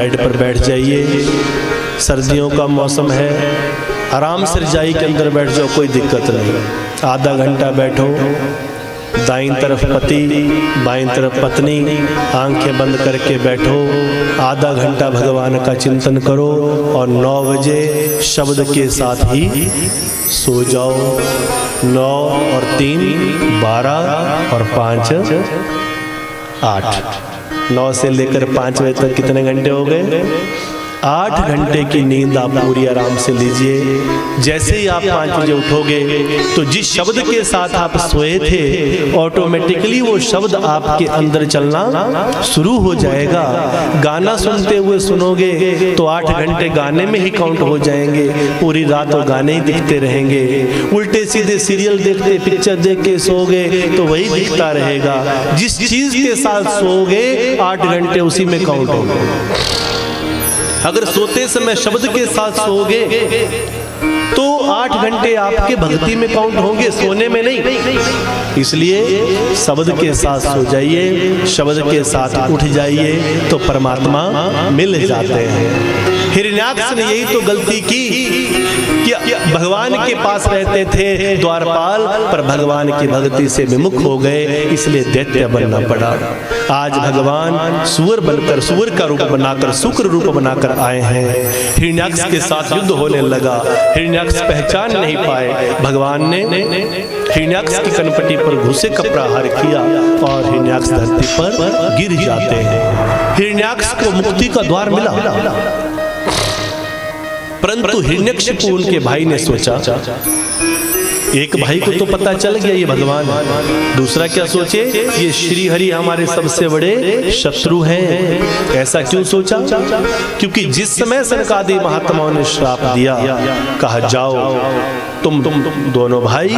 Bed पर बैठ जाइए। सर्दियों का मौसम है, आराम से रजाई के अंदर बैठ जाओ, कोई दिक्कत नहीं। आधा घंटा बैठो, दाईं तरफ पति बाईं तरफ पत्नी, आंखें बंद करके बैठो, आधा घंटा भगवान का चिंतन करो और 9 बजे शब्द के साथ ही सो जाओ। 9 और 3 12 और 5 8। 9 से लेकर 5 बजे तक कितने घंटे हो गए? 8 घंटे की नींद आप पूरी आराम से लीजिए। जैसे ही आप 5 बजे उठोगे तो जिस शब्द के साथ आप सोए थे ऑटोमेटिकली वो शब्द आपके अंदर चलना शुरू हो जाएगा। गाना सुनते हुए सुनोगे तो 8 घंटे गाने में ही काउंट हो जाएंगे, पूरी रात वो गाने ही दिखते रहेंगे। उल्टे सीधे सीरियल देखते, पिक्चर देख के सोओगे तो वही दिखता रहेगा। जिस चीज के साथ सोओगे 8 घंटे उसी में काउंट होंगे। अगर सोते समय शब्द के साथ सोओगे तो 8 घंटे आपके भक्ति में काउंट होंगे, सोने में नहीं। इसलिए शब्द के साथ सो जाइए, शब्द के साथ उठ जाइए तो परमात्मा मिल जाते हैं। हिरण्याक्ष ने यही तो गलती की कि भगवान के पास रहते थे द्वारपाल, पर भगवान की भक्ति से विमुख हो गए, इसलिए दैत्य बनना पड़ा। आज भगवान सुअर बनकर, सुअर का रूप बनाकर, शुक्र रूप बनाकर आए हैं। हिरण्याक्ष के साथ युद्ध होने लगा, हिरण्याक्ष पहचान नहीं पाए। भगवान ने हिरण्याक्ष की कनपटी पर घुसे का प्रहार किया और हिरण्याक्ष धरती पर गिर जाते हैं। हिरण्याक्ष को मुक्ति का द्वार मिला, परंतु हिरण्यकशिपु उनके भाई ने सोचा, एक भाई को तो पता चल गया ये भगवान, दूसरा क्या सोचे ये श्री हरि हमारे सबसे बड़े शत्रु हैं। ऐसा क्यों सोचा? क्योंकि जिस समय सनकादि महात्माओं ने श्राप दिया, कहा जाओ तुम दोनों भाई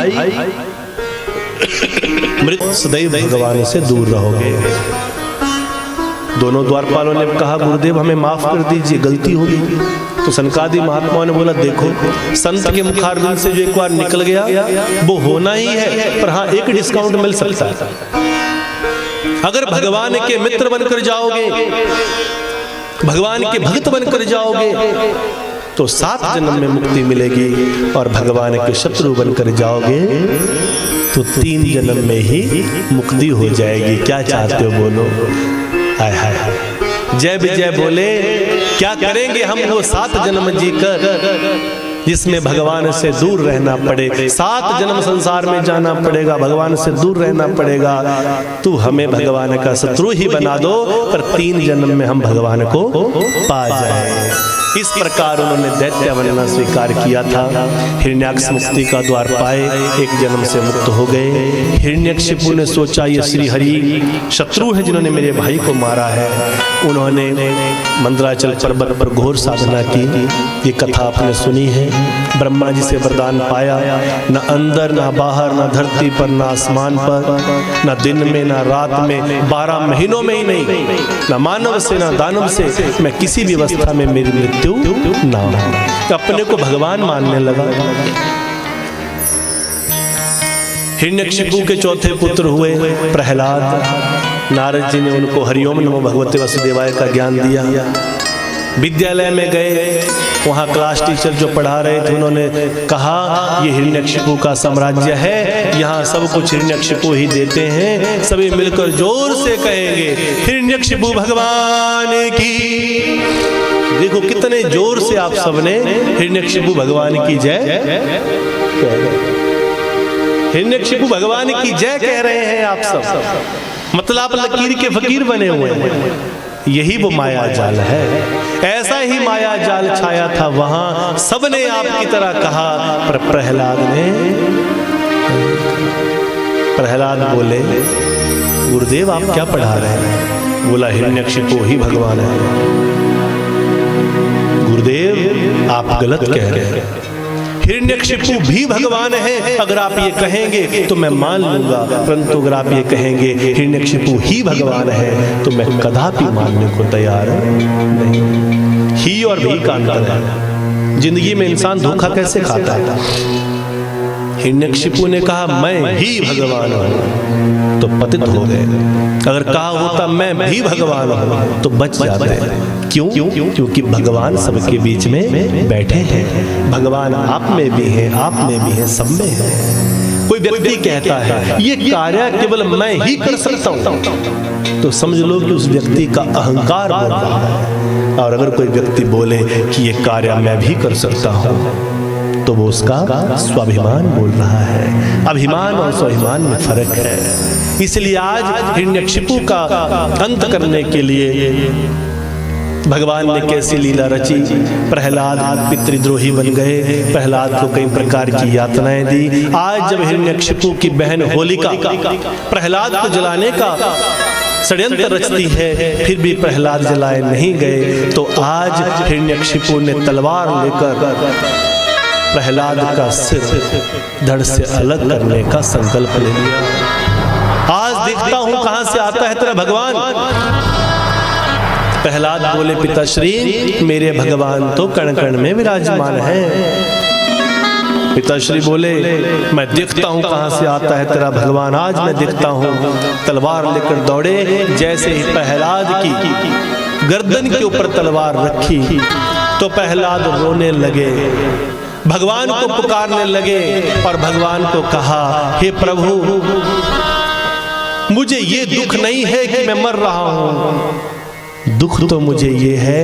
मृत सदैव भगवान से दूर रहोगे। दोनों द्वारपालों ने कहा गुरुदेव हमें माफ कर दीजिए, गलती होगी। तो सनकादि महात्माओं ने बोला देखो, संत के मुखारविंद से जो एक बार निकल गया वो होना ही है, पर हाँ एक डिस्काउंट मिल सकता है। अगर भगवान के मित्र बनकर जाओगे, भगवान के भक्त बनकर जाओगे तो 7 जन्म में मुक्ति मिलेगी, और भगवान के शत्रु बनकर जाओगे तो 3 जन्म में ही मुक्ति हो जाएगी। क्या चाहते हो बोलो? हाय हाय हाय, जय विजय बोले। क्या करेंगे हम वो 7 जन्म जीकर जिसमें भगवान से दूर रहना पड़े? 7 जन्म संसार में जाना पड़ेगा, भगवान से दूर रहना पड़ेगा। तू हमें भगवान का शत्रु ही बना दो, पर 3 जन्म में हम भगवान को पा जाए। इस प्रकार उन्होंने दैत्य बनना स्वीकार किया था। हिरण्याक्ष मुक्ति का द्वार पाए, 1 जन्म से मुक्त हो गए। हिरण्यकशिपु ने सोचा ये श्री हरि शत्रु है जिन्होंने मेरे भाई को मारा है। उन्होंने मंदराचल पर्वत पर घोर साधना की, ये कथा आपने सुनी है। ब्रह्मा जी से वरदान पाया, न अंदर न बाहर, न धरती पर न आसमान पर, न दिन में न रात में, 12 महीनों में ही नहीं, न मानव से न दानव से मैं किसी भी अवस्था में मेरी मृत्यु ना हो। अपने को भगवान मानने लगा। हिरण्यकशिपु के चौथे पुत्र हुए प्रहलाद। नारद जी ने उनको हरिओम नमो भगवते वासुदेवाय का ज्ञान दिया। विद्यालय में गए, वहाँ क्लास टीचर जो पढ़ा रहे थे उन्होंने कहा ये हिरण्यकशिपु का साम्राज्य है, यहाँ सब कुछ हिरण्यकशिपु ही देते हैं। सभी मिलकर जोर से कहेंगे हिरण्यकशिपु भगवान की। देखो कितने जोर से आप सबने हिरण्यकशिपु भगवान की जय, हिरण्यकशिपु भगवान की जय कह रहे हैं आप सब। मतलब आप लकीर के फकीर बने हुए हैं। यही वो माया जाल है। ऐसा ही माया जाल छाया था वहां, सबने आपकी तरह कहा, पर प्रहलाद बोले गुरुदेव आप क्या पढ़ा रहे हैं? बोला हिरण्यकशिपु ही भगवान है। गुरुदेव आप गलत कह रहे हैं, हिरण्यकशिपु भी भगवान है। अगर आप ये कहेंगे तो मैं मान लूंगा, परंतु अगर आप ये कहेंगे हिरण्यकशिपु ही भगवान है तो मैं कदापि मानने को तैयार नहीं। ही और भी का अंतर है। जिंदगी में इंसान धोखा कैसे खाता है? हिरण्यकशिपु ने कहा मैं भी भगवान हूं तो पतित हो गए। अगर कहा होता मैं भी भगवान हूं तो बच जाते। क्यों? क्योंकि भगवान सबके बीच में बैठे हैं। भगवान आप में भी हैं, आप में भी हैं, सब में है। कोई व्यक्ति कहता है ये कार्य केवल मैं ही कर सकता हूं तो समझ लो कि उस व्यक्ति का अहंकार बोल रहा है। और अगर कोई व्यक्ति बोले कि ये कार्य मैं भी कर सकता हूं तो वो उसका स्वाभिमान बोल रहा है। अभिमान और स्वाभिमान में फर्क है। इसलिए आज हिरण्यकशिपु का अंत करने के लिए भगवान ने कैसी लीला रची। प्रहलाद पितृद्रोही बन गए, प्रहलाद को कई प्रकार की यातनाएं दी। आज जब हिरण्यकशिपु की बहन होलिका प्रहलाद को जलाने का षड्यंत्र रचती है, फिर भी प्रहलाद जलाए नहीं गए, तो आज हिरण्यकशिपु ने तलवार लेकर प्रहलाद का सिर धड़ से अलग करने का संकल्प ले लिया। आज देखता हूं कहां से आता है तेरा भगवान। प्रहलाद बोले पिताश्री मेरे भगवान तो कण कण में विराजमान है। पिताश्री बोले मैं देखता हूं कहां से आता है तेरा भगवान, आज मैं देखता हूं। तलवार लेकर दौड़े। जैसे ही प्रहलाद की गर्दन के ऊपर तलवार रखी तो प्रहलाद रोने लगे, भगवान को पुकारने लगे और भगवान को कहा हे प्रभु मुझे ये दुख नहीं है कि मैं मर रहा हूं, दुख तो मुझे ये है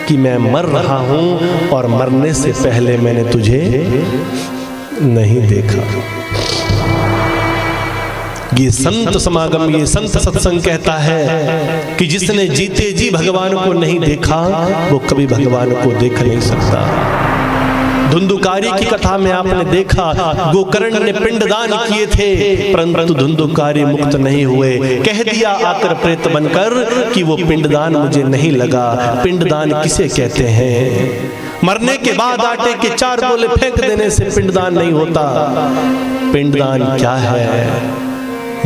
कि मैं मर रहा हूं और मरने से पहले मैंने तुझे नहीं देखा। ये संत समागम, ये संत सत्संग कहता है कि जिसने जीते जी भगवान को नहीं देखा वो कभी भगवान को देख नहीं सकता। धुंधुकारी की कथा में आपने देखा गोकर्ण ने पिंडदान किए थे परंतु धुंधुकारी मुक्त नहीं हुए। कह दिया आकर प्रेत बनकर कि वो पिंडदान मुझे नहीं लगा। पिंडदान किसे कहते हैं? मरने के बाद आटे के 4 गोले फेंक देने से पिंडदान नहीं होता। पिंडदान क्या है?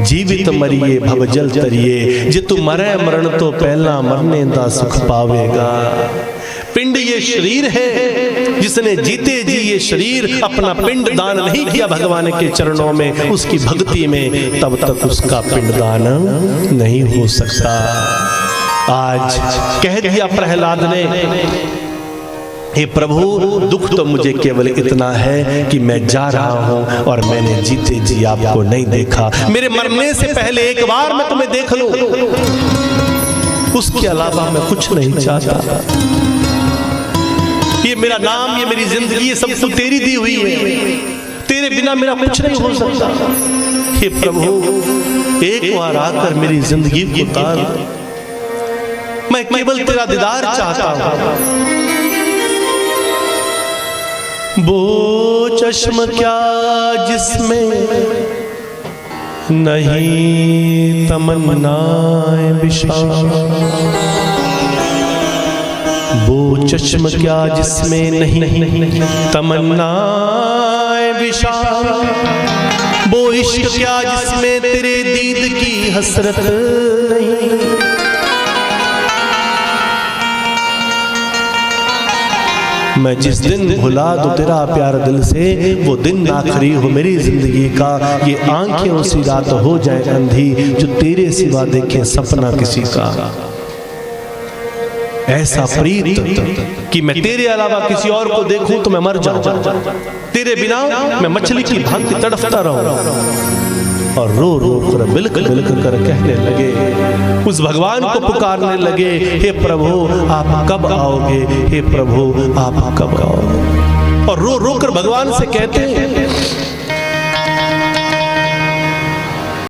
जीवित मरिए भवजल तरिए, जे तू मरे मरण तो पहला मरने दा सुख पावेगा। पिंड ये शरीर है, जिसने जीते जी ये शरीर अपना पिंड दान नहीं किया भगवान के चरणों में, उसकी भक्ति में, तब तक उसका पिंड दान नहीं हो सकता। आज कह दिया प्रहलाद ने हे प्रभु दुख तो मुझे केवल इतना है कि मैं जा रहा हूं और मैंने जीते जी आपको नहीं देखा। मेरे मरने से पहले एक बार मैं तुम्हें देख लूं, उसके अलावा मैं कुछ नहीं चाहता। ये मेरा नाम, ये मेरी जिंदगी, ये सब तो तेरी दी हुई है, तेरे बिना मेरा कुछ नहीं हो सकता। हे प्रभु एक बार आकर मेरी जिंदगी को उतार, मैं केवल तेरा दीदार चाहता हूं। वो चश्म क्या जिसमें नहीं तमन्नाएं विशाल, वो चश्म क्या जिसमें नहीं तमन्नाएं विशाल, वो इश्क क्या जिसमें तेरे दीद की हसरत नहीं। मैं जिस दिन भुला दूं तेरा प्यार दिल से, वो दिन आखिरी हो मेरी जिंदगी का। ये आंखें उसी रात हो जाए अंधी, जो तेरे सिवा देखे सपना किसी का। ऐसा प्रीत कि मैं तेरे अलावा किसी और को देखूं तो मैं मर जाऊं, तेरे बिना मैं मछली की भांति तड़फता रहूं। और रो रो कर बिलख बिलख कर कहने लगे, उस भगवान को पुकारने लगे, हे प्रभु आप कब आओगे, हे प्रभु आप कब आओगे। और रो रो कर भगवान से कहते हैं